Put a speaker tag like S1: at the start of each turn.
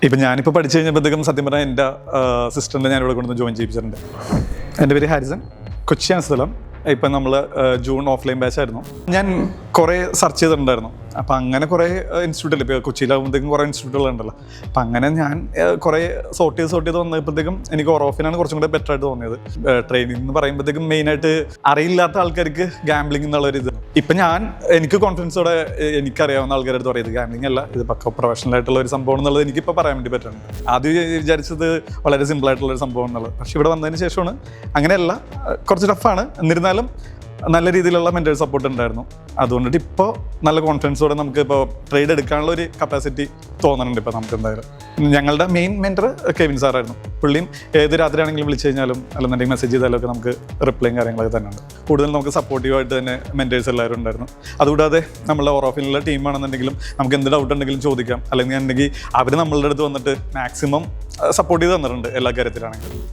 S1: ഇപ്പം ഞാനിപ്പോൾ പഠിച്ചു കഴിഞ്ഞപ്പോഴത്തേക്കും സത്യം പറഞ്ഞാൽ എൻ്റെ സിസ്റ്ററിനെ ഞാനിവിടെ കൊണ്ടുവന്ന് ജോയിൻ ചെയ്യിപ്പിച്ചിട്ടുണ്ട്. എൻ്റെ പേര് ഹാരിസൺ, കൊച്ചിയാണ് സ്ഥലം. ഇപ്പം നമ്മൾ ജൂൺ ഓഫ്ലൈൻ ബാച്ച് ആയിരുന്നു. ഞാൻ കുറേ സെർച്ച് ചെയ്തിട്ടുണ്ടായിരുന്നു. അപ്പം അങ്ങനെ കുറേ ഇൻസ്റ്റിറ്റ്യൂട്ടിൽ ഇപ്പോൾ കൊച്ചിയിലാകുമ്പോഴത്തേക്കും കുറേ ഇൻസ്റ്റിറ്റ്യൂട്ടുകളുണ്ടല്ലോ. അപ്പം അങ്ങനെ ഞാൻ കുറേ സോർട്ട് ചെയ്ത് വന്നപ്പോഴത്തേക്കും എനിക്ക് ഓറോഫിനാണ് കുറച്ചും കൂടെ ബെറ്റർ ആയിട്ട് തോന്നിയത്. ട്രെയിനിങ് എന്ന് പറയുമ്പോഴത്തേക്കും മെയിനായിട്ട് അറിയില്ലാത്ത ആൾക്കാർക്ക് ഗാംബ്ലിംഗ് എന്നുള്ളൊരിത്. ഇപ്പം എനിക്ക് കോൺഫിഡൻസോടെ എനിക്കറിയാവുന്ന ആൾക്കാരുടെ അടുത്ത് പറയുന്നത് ഗാംബ്ലിംഗ് അല്ല, ഇത് പക്ക പ്രൊഫഷണൽ ആയിട്ടുള്ള ഒരു സംഭവം എന്നുള്ളത് എനിക്കിപ്പോൾ പറയാൻ വേണ്ടി പറ്റുന്നുണ്ട്. ആദ്യം വിചാരിച്ചത് വളരെ സിമ്പിളായിട്ടുള്ളൊരു സംഭവം എന്നുള്ളത്. പക്ഷേ ഇവിടെ വന്നതിന് ശേഷമാണ് അങ്ങനെയല്ല, കുറച്ച് ടഫാണ്. എന്നിരുന്നാലും നല്ല രീതിയിലുള്ള മെൻ്റൽ സപ്പോർട്ട് ഉണ്ടായിരുന്നു. അതുകൊണ്ടിട്ട് ഇപ്പോൾ നല്ല കോൺഫിഡൻസോടെ നമുക്ക് ഇപ്പോൾ ട്രേഡ് എടുക്കാനുള്ള ഒരു കപ്പാസിറ്റി തോന്നുന്നുണ്ട്. ഇപ്പോൾ നമുക്ക് എന്തായാലും ഞങ്ങളുടെ മെയിൻ മെൻറ്റർ കെവിൻ സാറായിരുന്നു. പുള്ളിയും ഏത് രാത്രി ആണെങ്കിലും വിളിച്ചു കഴിഞ്ഞാലും അല്ലെന്നുണ്ടെങ്കിൽ മെസ്സേജ് ചെയ്താലും ഒക്കെ നമുക്ക് റിപ്ലൈയും കാര്യങ്ങളൊക്കെ തന്നെയുണ്ട്. കൂടുതൽ നമുക്ക് സപ്പോർട്ടീവായിട്ട് തന്നെ മെൻറ്റേഴ്സ് എല്ലാവരും ഉണ്ടായിരുന്നു. അതുകൂടാതെ നമ്മളുടെ ഓറോഫിലുള്ള ടീമാണെന്നുണ്ടെങ്കിലും നമുക്ക് എന്ത് ഡൗട്ട് ഉണ്ടെങ്കിലും ചോദിക്കാം, അല്ലെങ്കിൽ അവർ നമ്മളുടെ അടുത്ത് വന്നിട്ട് മാക്സിമം സപ്പോർട്ട് ചെയ്ത് തന്നിട്ടുണ്ട് എല്ലാ കാര്യത്തിലാണെങ്കിലും.